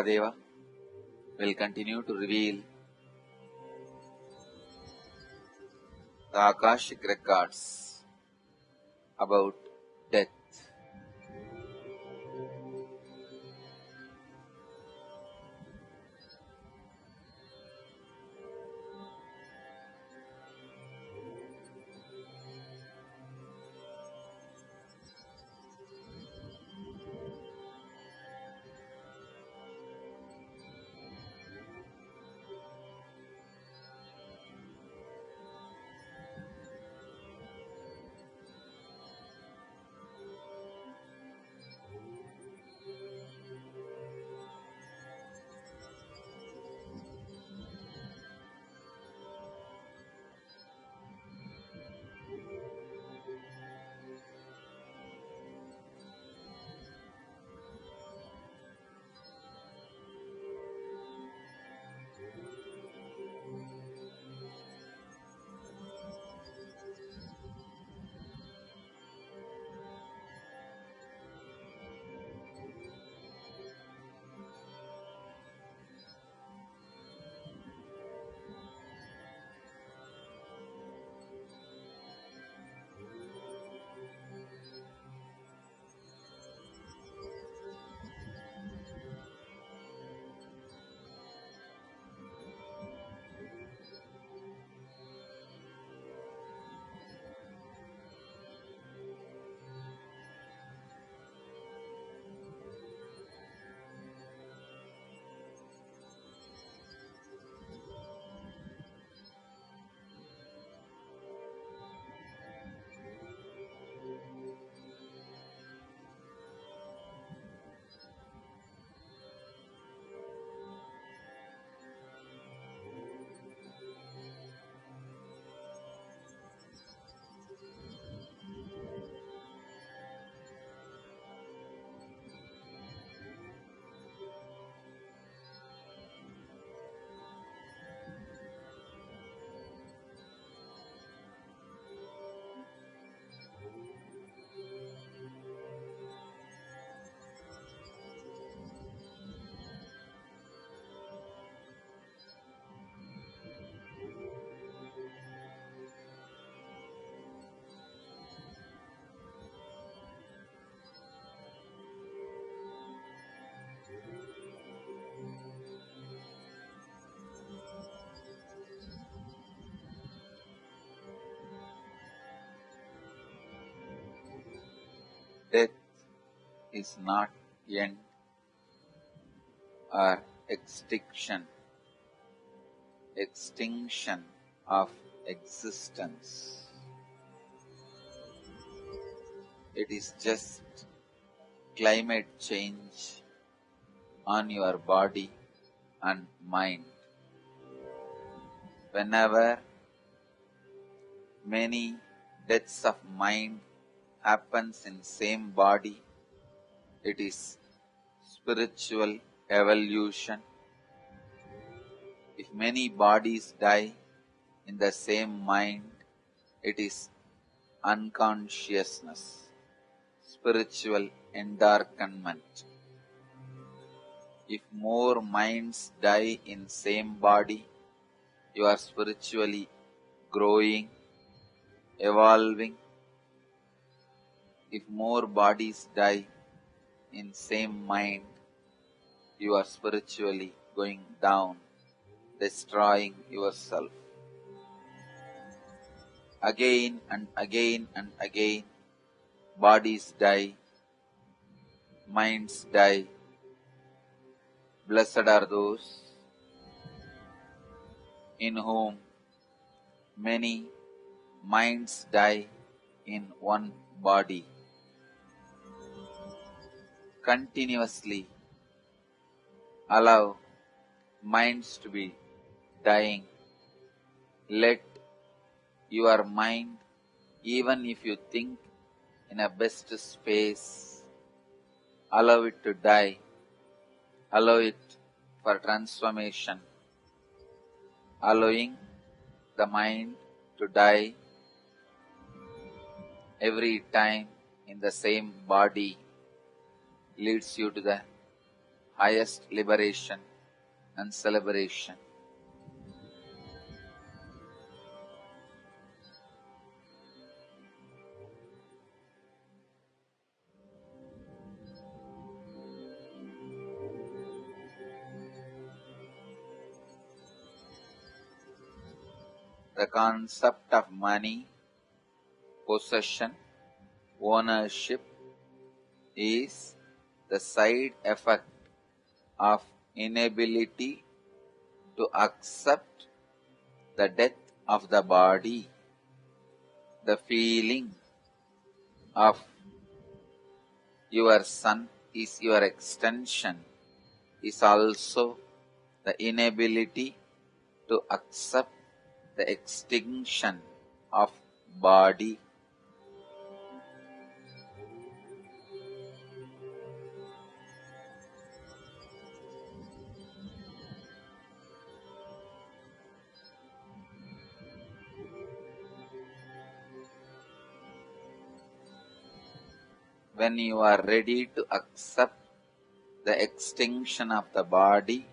Mahadeva will continue to reveal the Akashic records about death. Death is not end or extinction of existence. It is just climate change on your body and mind. Whenever many deaths of mind happens in same body, it is spiritual evolution. If many bodies die in the same mind, it is unconsciousness, spiritual endarkenment. If more minds die in same body, you are spiritually growing, evolving. If more bodies die in same mind, you are spiritually going down, destroying yourself. Again and again and again, bodies die, minds die. Blessed are those in whom many minds die in one body. Continuously allow minds to be dying. Let your mind, even if you think in a best space, allow it to die. Allow it for transformation. Allowing the mind to die every time in the same body leads you to the highest liberation and celebration. The concept of money, possession, ownership is the side effect of inability to accept the death of the body. The feeling of your son is your extension is also the inability to accept the extinction of body. When you are ready to accept the extinction of the body,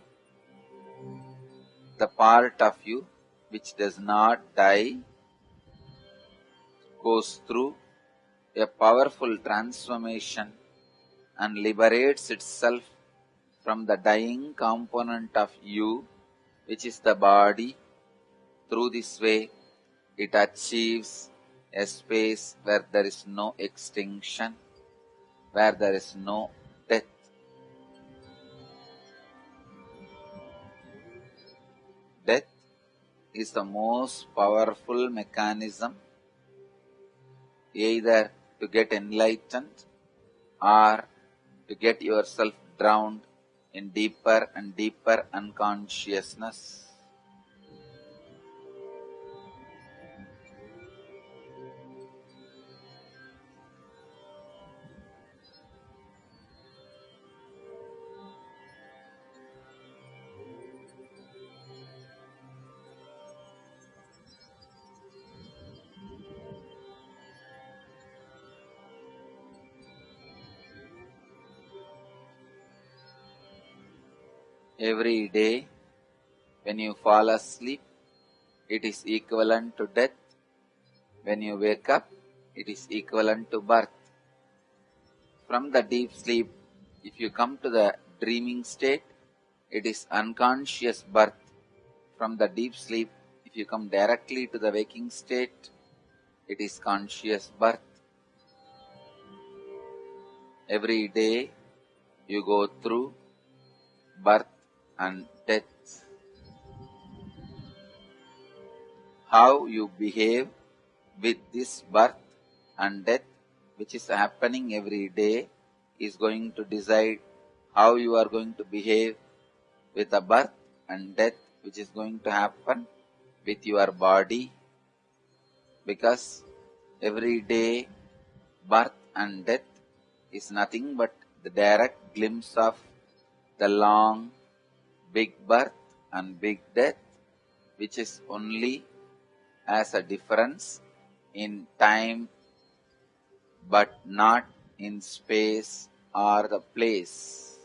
the part of you which does not die goes through a powerful transformation and liberates itself from the dying component of you, which is the body. Through this way, it achieves a space where there is no extinction, where there is no death. Death is the most powerful mechanism either to get enlightened or to get yourself drowned in deeper and deeper unconsciousness. Every day, when you fall asleep, it is equivalent to death. When you wake up, it is equivalent to birth. From the deep sleep, if you come to the dreaming state, it is unconscious birth. From the deep sleep, if you come directly to the waking state, it is conscious birth. Every day, you go through birth and death. How you behave with this birth and death which is happening every day is going to decide how you are going to behave with the birth and death which is going to happen with your body, because every day birth and death is nothing but the direct glimpse of the long big birth and big death, which is only as a difference in time but not in space or the place.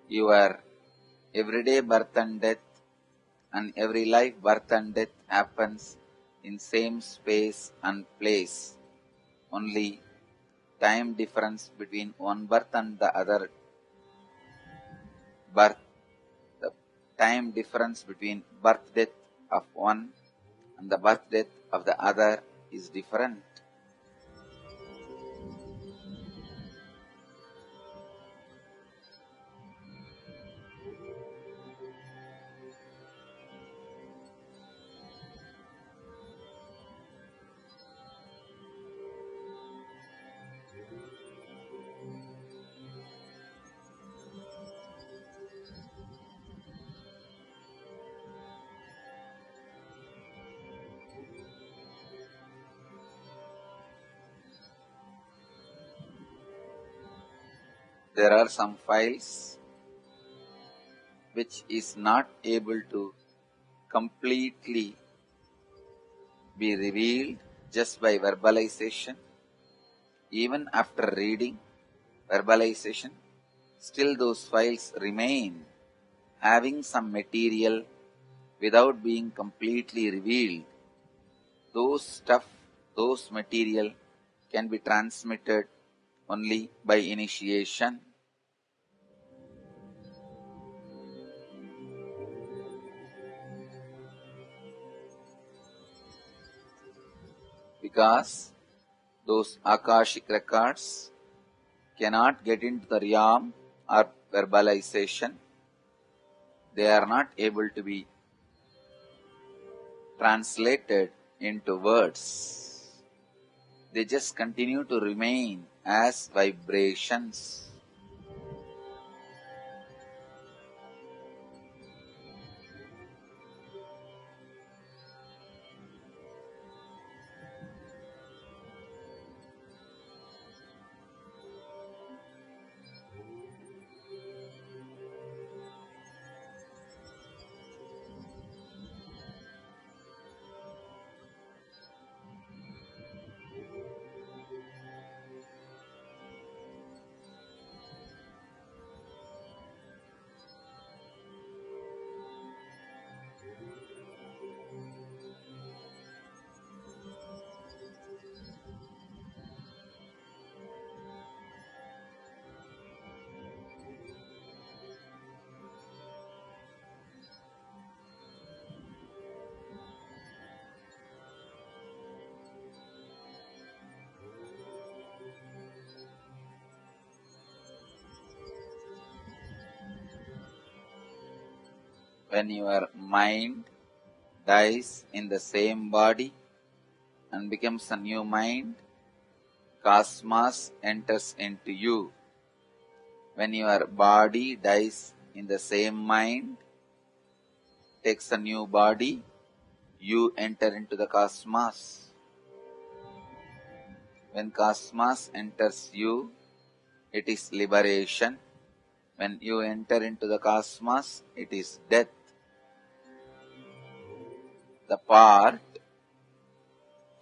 Your everyday birth and death and every life birth and death happens in same space and place. Only time difference between one birth and the other birth, the time difference between birth death of one and the birth death of the other is different. There are some files which is not able to completely be revealed just by verbalization. Even after reading verbalization, still those files remain having some material without being completely revealed. Those stuff, those material can be transmitted only by initiation. Because those Akashic records cannot get into the realm or verbalization, they are not able to be translated into words. They just continue to remain as vibrations. When your mind dies in the same body and becomes a new mind, cosmos enters into you. When your body dies in the same mind, takes a new body, you enter into the cosmos. When cosmos enters you, it is liberation. When you enter into the cosmos, it is death. The part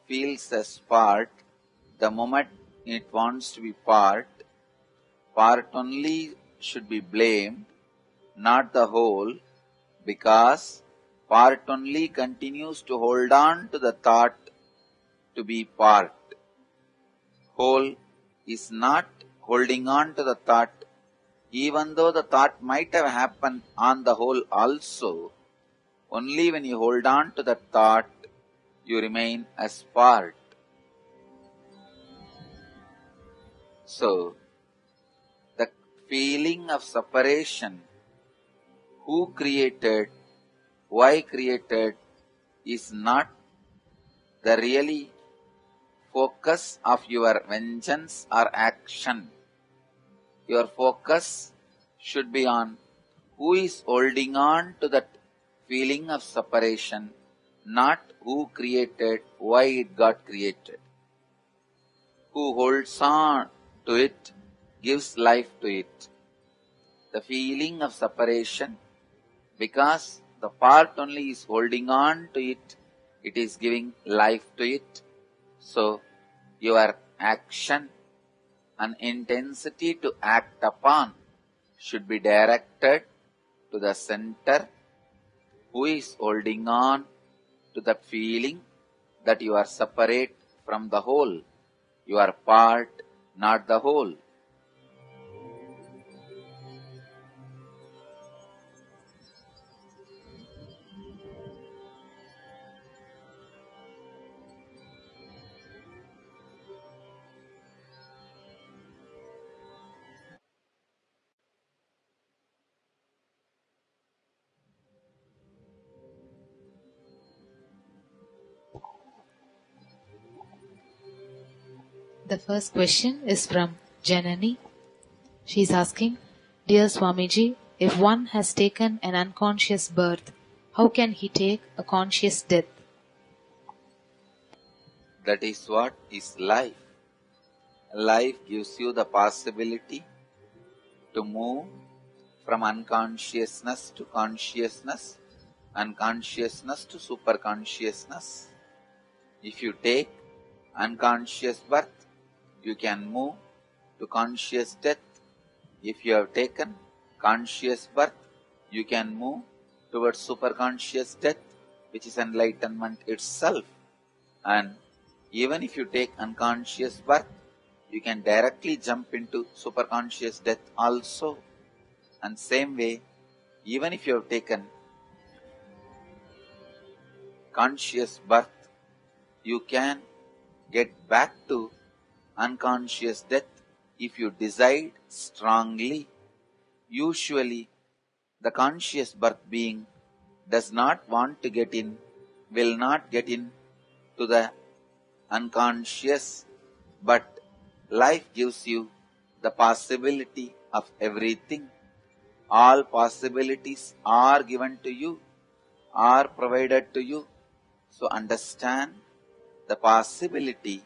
feels as part the moment it wants to be part. Part only should be blamed, not the whole, because part only continues to hold on to the thought to be part. Whole is not holding on to the thought, even though the thought might have happened on the whole also. Only when you hold on to the thought, you remain as part. So, the feeling of separation, who created, why created, is not the really focus of your vengeance or action. Your focus should be on who is holding on to that feeling of separation, not who created, why it got created. Who holds on to it gives life to it. The feeling of separation, because the part only is holding on to it, it is giving life to it. So, your action and intensity to act upon should be directed to the center, who is holding on to the feeling that you are separate from the whole. You are part, not the whole. The first question is from Janani. She is asking, Dear Swamiji, if one has taken an unconscious birth, how can he take a conscious death? That is what is life. Life gives you the possibility to move from unconsciousness to consciousness unconsciousness to superconsciousness. If you take unconscious birth, you can move to conscious death. If you have taken conscious birth, you can move towards superconscious death, which is enlightenment itself. And even if you take unconscious birth, you can directly jump into superconscious death also. And same way, even if you have taken conscious birth, you can get back to unconscious death if you decide strongly. Usually, the conscious birth being does not want to get in, will not get in to the unconscious, but life gives you the possibility of everything. All possibilities are given to you, are provided to you. So understand the possibility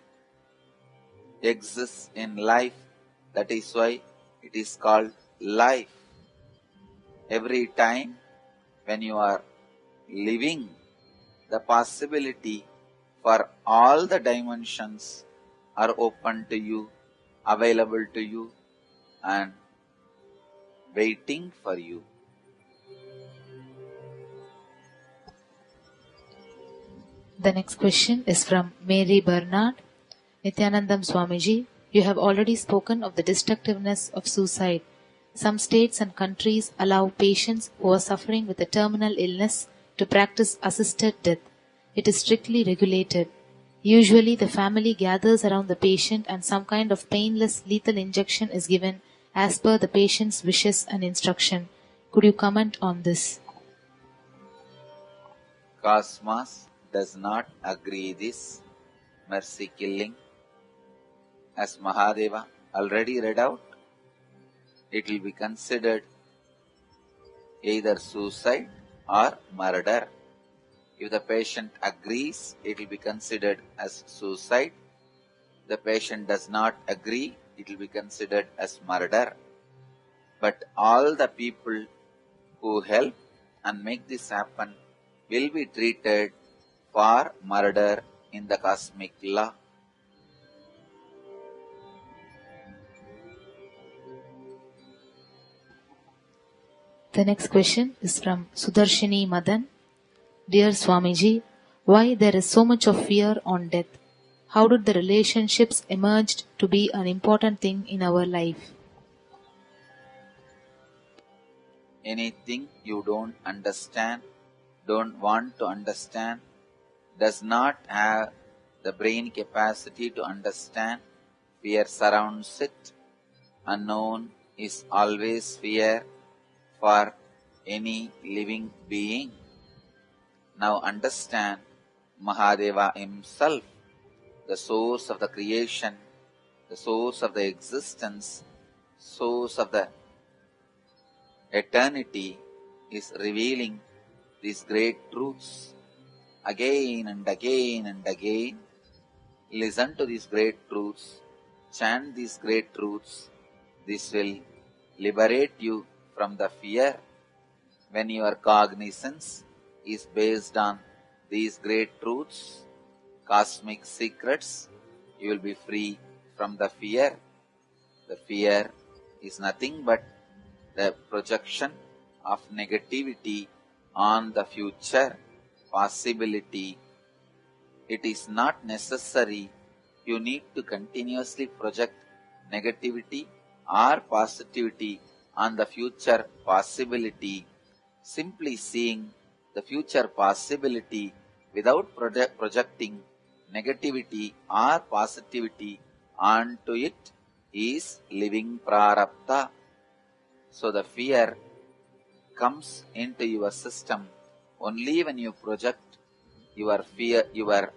exists in life. That is why it is called life. Every time when you are living, the possibility for all the dimensions are open to you, available to you, and waiting for you. The next question is from Mary Bernard. Nithyanandam Swamiji, you have already spoken of the destructiveness of suicide. Some states and countries allow patients who are suffering with a terminal illness to practice assisted death. It is strictly regulated. Usually the family gathers around the patient and some kind of painless lethal injection is given as per the patient's wishes and instruction. Could you comment on this? Cosmos does not agree this mercy killing. As Mahadeva already read out, it will be considered either suicide or murder. If the patient agrees, it will be considered as suicide. The patient does not agree, it will be considered as murder. But all the people who help and make this happen will be treated for murder in the cosmic law. The next question is from Sudarshini Madan. Dear Swamiji, why there is so much of fear on death? How did the relationships emerged to be an important thing in our life? Anything you don't understand, don't want to understand, does not have the brain capacity to understand, fear surrounds it. Unknown is always fear for any living being. Now understand Mahadeva himself, the source of the creation, the source of the existence, source of the eternity, is revealing these great truths again and again and again. Listen to these great truths, chant these great truths. This will liberate you from the fear. When your cognizance is based on these great truths, cosmic secrets, you will be free from the fear. The fear is nothing but the projection of negativity on the future possibility. It is not necessary you need to continuously project negativity or positivity on the future possibility. Simply seeing the future possibility without projecting negativity or positivity onto it is living prarabdha. So the fear comes into your system only when you project your fear, your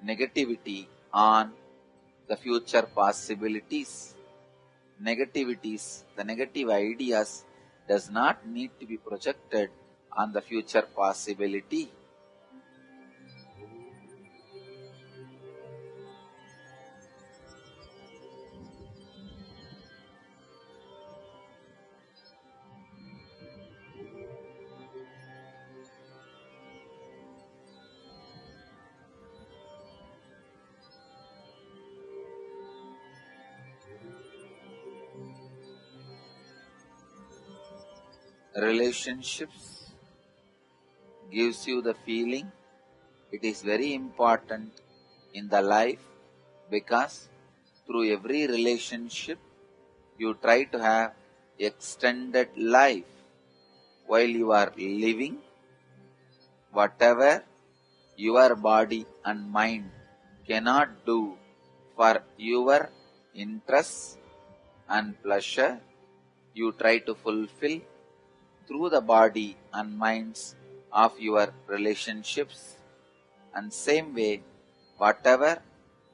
negativity on the future possibilities. Negativities, the negative ideas does not need to be projected on the future possibility. relationships gives you the feeling. It is very important in the life because through every relationship you try to have extended life. While you are living, whatever your body and mind cannot do for your interests and pleasure, you try to fulfill through the body and minds of your relationships. And same way, whatever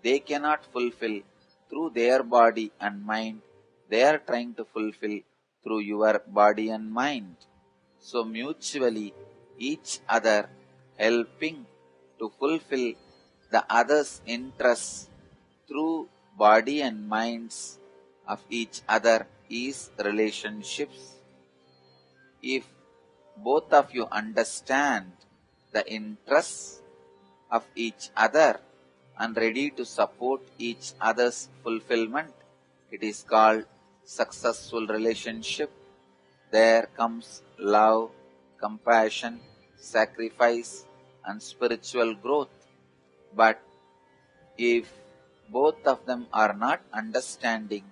they cannot fulfill through their body and mind, they are trying to fulfill through your body and mind. So mutually, each other helping to fulfill the other's interests through body and minds of each other is relationships. If both of you understand the interests of each other and ready to support each other's fulfillment, it is called successful relationship. There comes love, compassion, sacrifice and spiritual growth. But if both of them are not understanding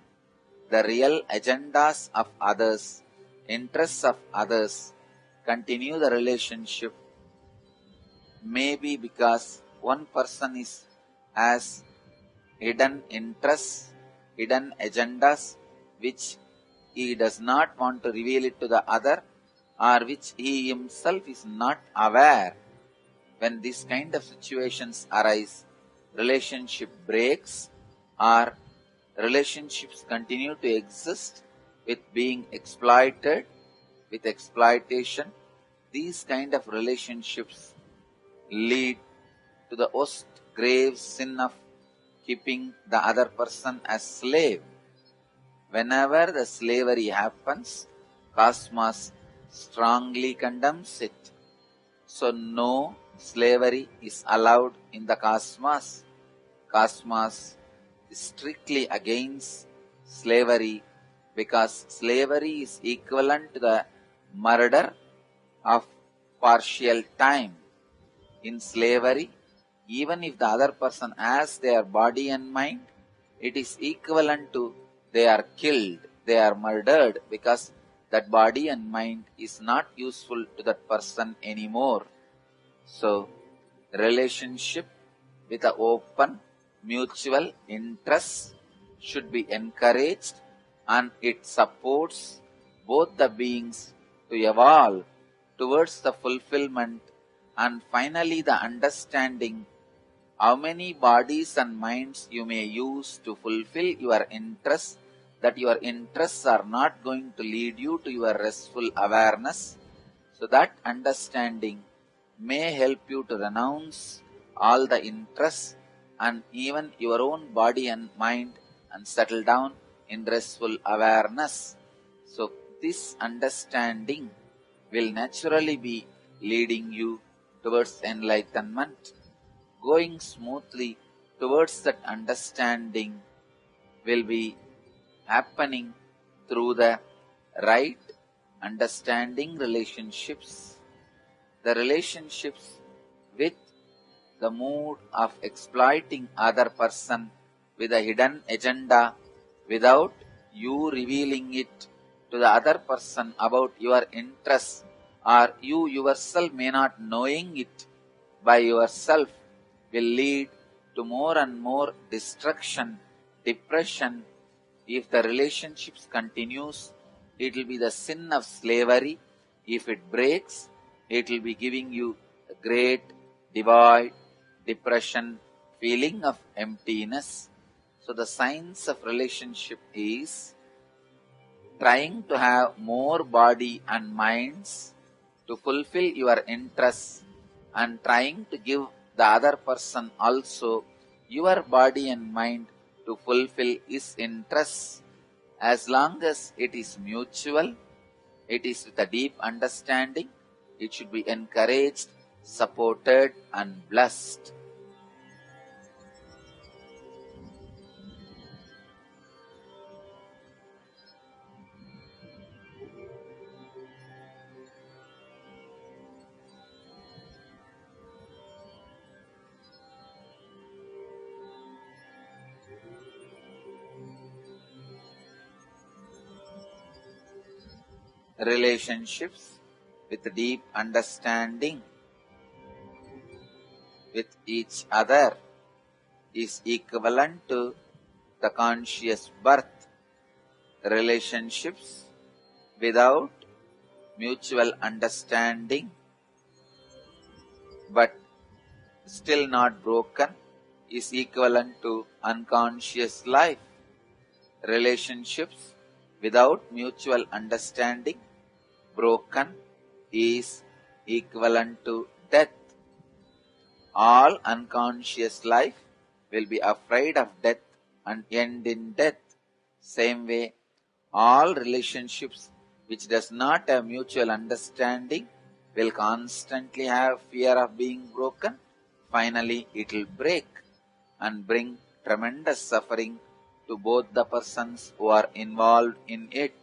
the real agendas of others, interests of others, continue the relationship, maybe because one person has hidden interests, hidden agendas, which he does not want to reveal it to the other, or which he himself is not aware. When these kind of situations arise, relationship breaks or relationships continue to exist with being exploited, with exploitation. These kind of relationships lead to the worst grave sin of keeping the other person as slave. Whenever the slavery happens, Cosmos strongly condemns it. So no slavery is allowed in the Cosmos. Cosmos is strictly against slavery because slavery is equivalent to the murder of partial time. In slavery, even if the other person has their body and mind, it is equivalent to they are killed, they are murdered because that body and mind is not useful to that person anymore. So, relationship with an open, mutual interest should be encouraged and it supports both the beings to evolve towards the fulfillment and finally the understanding how many bodies and minds you may use to fulfill your interests, that your interests are not going to lead you to your restful awareness. So that understanding may help you to renounce all the interests and even your own body and mind and settle down in restful awareness. So this understanding will naturally be leading you towards enlightenment. Going smoothly towards that understanding will be happening through the right understanding relationships. The relationships with the mood of exploiting other person with a hidden agenda without you revealing it to the other person about your interests, or you yourself may not knowing it by yourself, will lead to more and more destruction, depression. If the relationships continues, it will be the sin of slavery. If it breaks, it will be giving you a great devoid, depression, feeling of emptiness. So the science of relationship is trying to have more body and minds to fulfill your interests and trying to give the other person also your body and mind to fulfill his interests. As long as it is mutual, it is with a deep understanding, it should be encouraged, supported and blessed. relationships with deep understanding with each other is equivalent to the conscious birth. Relationships without mutual understanding but still not broken is equivalent to unconscious life. Relationships without mutual understanding broken is equivalent to death. All unconscious life will be afraid of death and end in death. Same way, all relationships which does not have mutual understanding will constantly have fear of being broken. Finally, it will break and bring tremendous suffering to both the persons who are involved in it.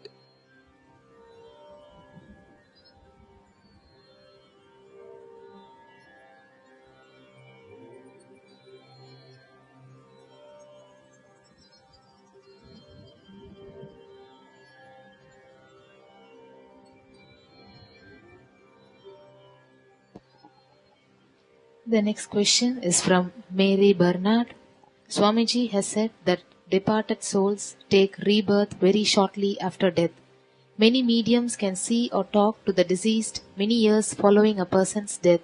The next question is from Mary Bernard. Swamiji has said that departed souls take rebirth very shortly after death. Many mediums can see or talk to the deceased many years following a person's death.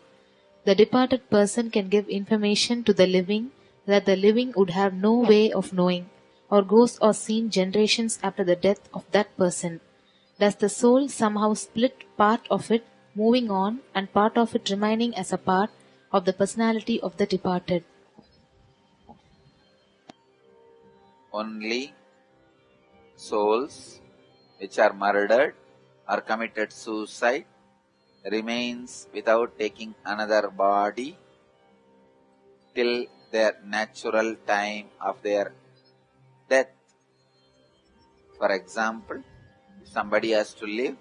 The departed person can give information to the living that the living would have no way of knowing, or ghosts are seen generations after the death of that person. Does the soul somehow split part of it moving on and part of it remaining as a part of the personality of the departed? Only souls which are murdered or committed suicide remains without taking another body till their natural time of their death. For example, if somebody has to live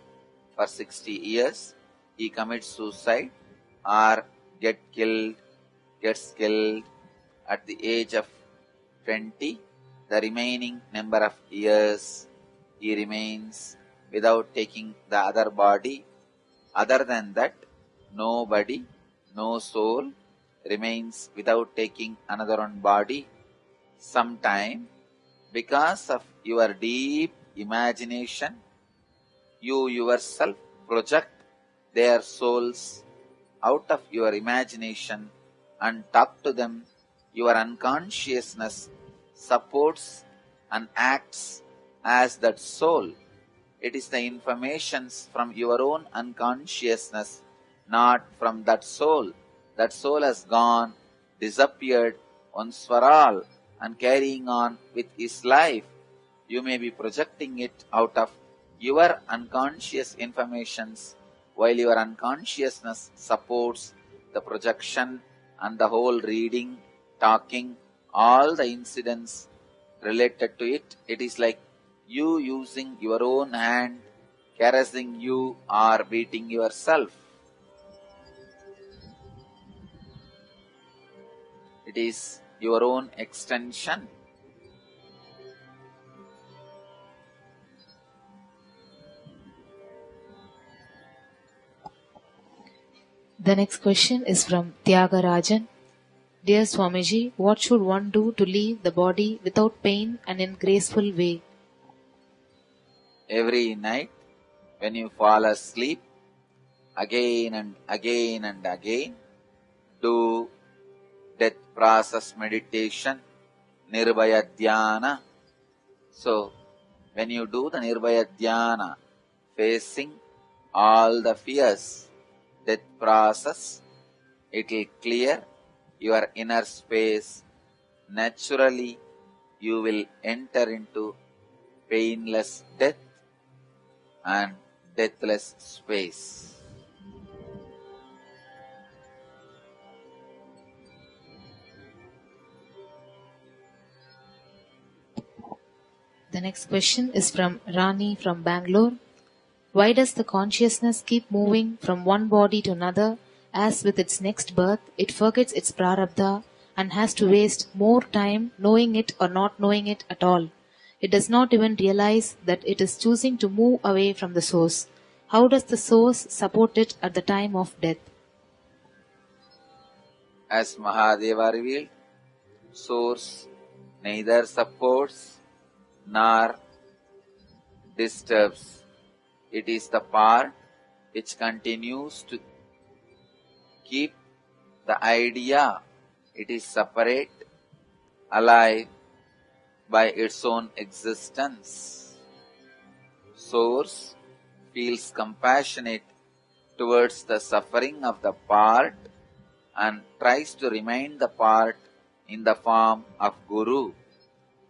for 60 years, he commits suicide or gets killed at the age of 20, the remaining number of years he remains without taking the other body. Other than that, nobody, no soul remains without taking another one body. Sometime, because of your deep imagination, you yourself project their souls out of your imagination and talk to them. Your unconsciousness supports and acts as that soul. It is the informations from your own unconsciousness, not from that soul. That soul has gone, disappeared once for all and carrying on with his life. You may be projecting it out of your unconscious informations, while your unconsciousness supports the projection and the whole reading, talking, all the incidents related to it. It is like you using your own hand, caressing you or beating yourself. It is your own extension. The next question is from Tyagarajan. Dear Swamiji, what should one do to leave the body without pain and in graceful way? Every night when you fall asleep, again and again and again, do death process meditation, Nirbhaya Dhyana. So, when you do the Nirbhaya Dhyana, facing all the fears, death process, it will clear your inner space. Naturally, you will enter into painless death and deathless space. The next question is from Rani from Bangalore. Why does the consciousness keep moving from one body to another, as with its next birth it forgets its prarabdha and has to waste more time knowing it or not knowing it at all? It does not even realize that it is choosing to move away from the source. How does the source support it at the time of death? As Mahadeva revealed, source neither supports nor disturbs. It is the part which continues to keep the idea it is separate, alive by its own existence. Source feels compassionate towards the suffering of the part and tries to remind the part in the form of Guru.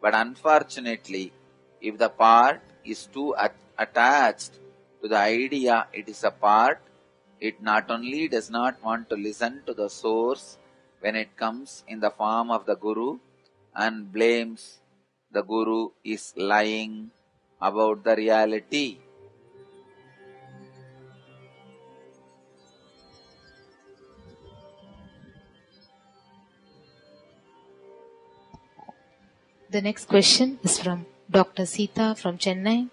But unfortunately, if the part is too attached to the idea it is a part, it not only does not want to listen to the source when it comes in the form of the Guru and blames the Guru is lying about the reality. The next question is from Dr. Sita from Chennai.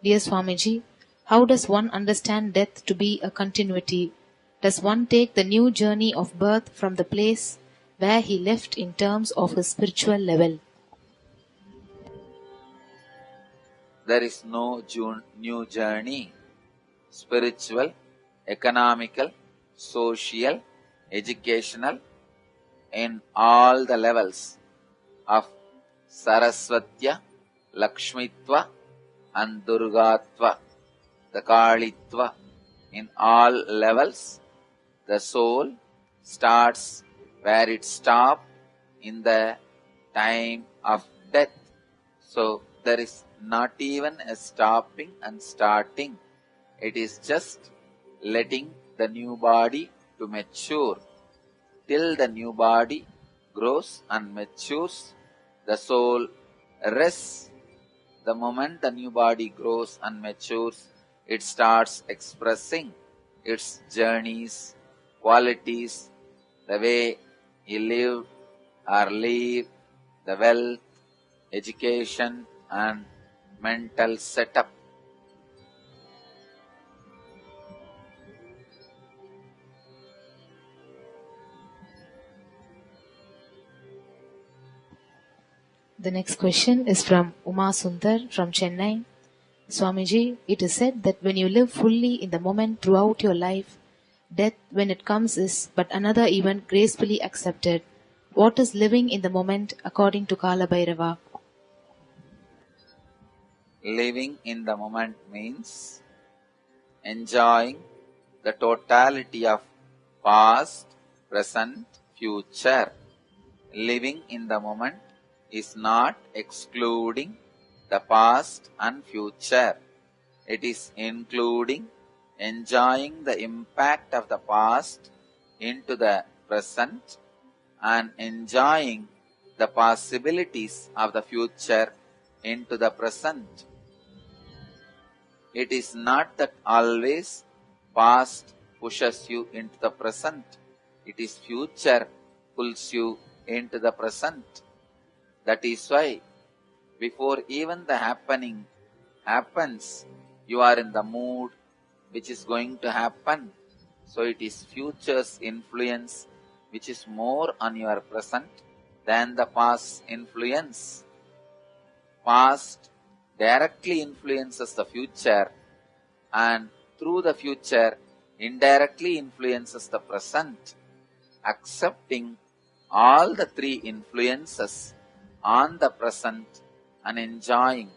Dear Swamiji, how does one understand death to be a continuity? Does one take the new journey of birth from the place where he left in terms of his spiritual level? There is no new journey. Spiritual, economical, social, educational, in all the levels of Saraswatya, Lakshmitva and Durgatva, the Kalitva, in all levels, the soul starts where it stopped in the time of death. So there is not even a stopping and starting. It is just letting the new body to mature. Till the new body grows and matures, the soul rests. The moment the new body grows and matures, it starts expressing its journeys, qualities, the way he lived or live, the wealth, education and mental setup. The next question is from Uma Sundar from Chennai. Swamiji, it is said that when you live fully in the moment throughout your life, death, when it comes, is but another event gracefully accepted. What is living in the moment according to Kala Bhairava? Living in the moment means enjoying the totality of past, present, future. Living in the moment is not excluding the past and future. It is including enjoying the impact of the past into the present and enjoying the possibilities of the future into the present. It is not that always past pushes you into the present. It is future pulls you into the present. That is why before even the happening happens, you are in the mood which is going to happen. So it is future's influence which is more on your present than the past influence. Past directly influences the future and through the future indirectly influences the present. Accepting all the three influences on the present and enjoying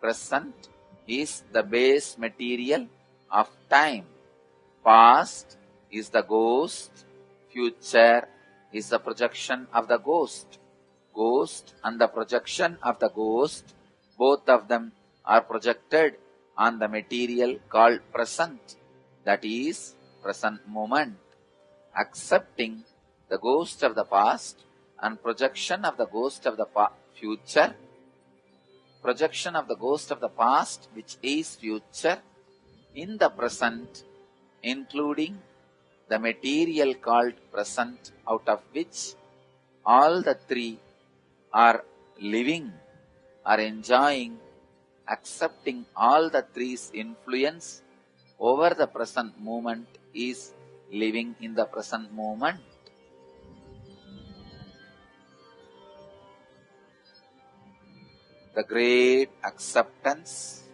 present is the base material of time. Past is the ghost, future is the projection of the ghost. Ghost and the projection of the ghost, both of them are projected on the material called present, that is present moment. Accepting the ghost of the past and projection of the ghost of the future, projection of the ghost of the past which is future in the present, including the material called present, out of which all the three are living, are enjoying, accepting all the three's influence over the present moment is living in the present moment. The great acceptance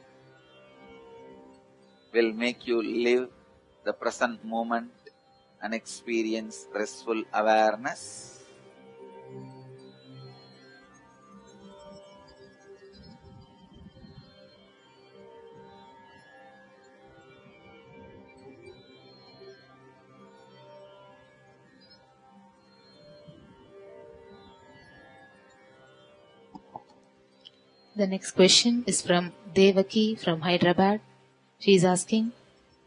will make you live the present moment and experience restful awareness. The next question is from Devaki from Hyderabad. She is asking,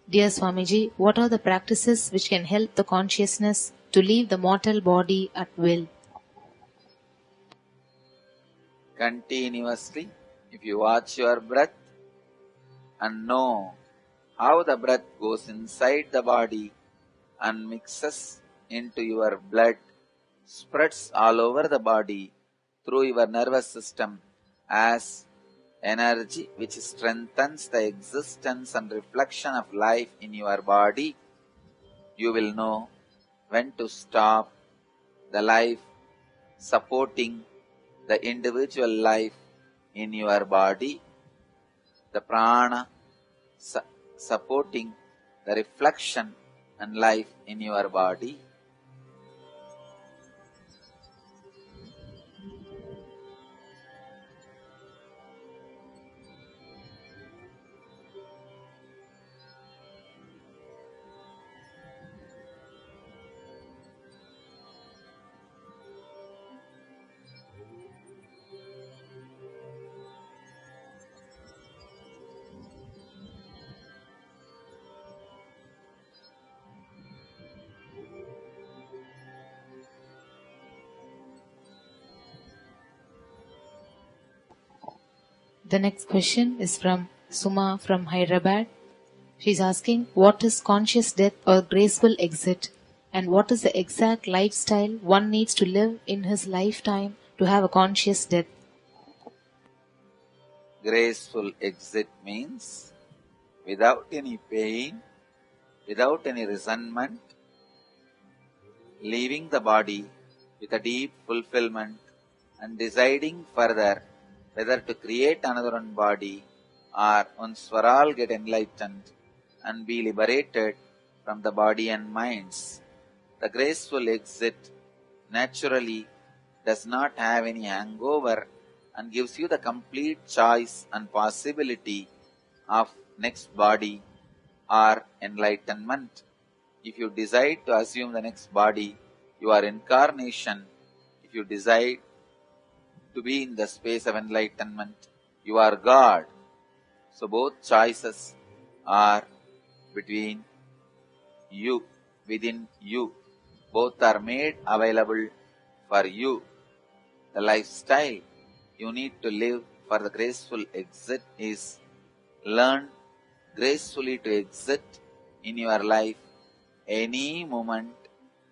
Dear Swamiji, what are the practices which can help the consciousness to leave the mortal body at will? Continuously, if you watch your breath and know how the breath goes inside the body and mixes into your blood, spreads all over the body through your nervous system as energy which strengthens the existence and reflection of life in your body, you will know when to stop the life supporting the individual life in your body, the prana supporting the reflection and life in your body. The next question is from Suma from Hyderabad. She is asking, what is conscious death or graceful exit? And what is the exact lifestyle one needs to live in his lifetime to have a conscious death? Graceful exit means without any pain, without any resentment, leaving the body with a deep fulfillment and deciding further whether to create another one body or once for all get enlightened and be liberated from the body and minds. The graceful exit naturally does not have any hangover and gives you the complete choice and possibility of next body or enlightenment. If you decide to assume the next body, your incarnation, if you decide to be in the space of enlightenment, you are God. So both choices are between you, within you. Both are made available for you. The lifestyle you need to live for the graceful exit is learn gracefully to exit in your life any moment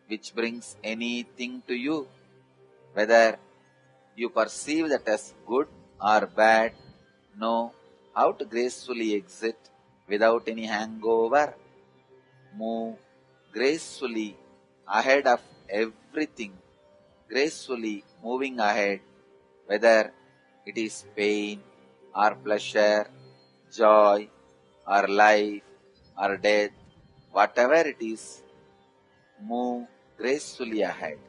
which brings anything to you, whether you perceive that as good or bad. Know how to gracefully exit without any hangover. Move gracefully ahead of everything, gracefully moving ahead, whether it is pain or pleasure, joy or life or death, whatever it is, move gracefully ahead.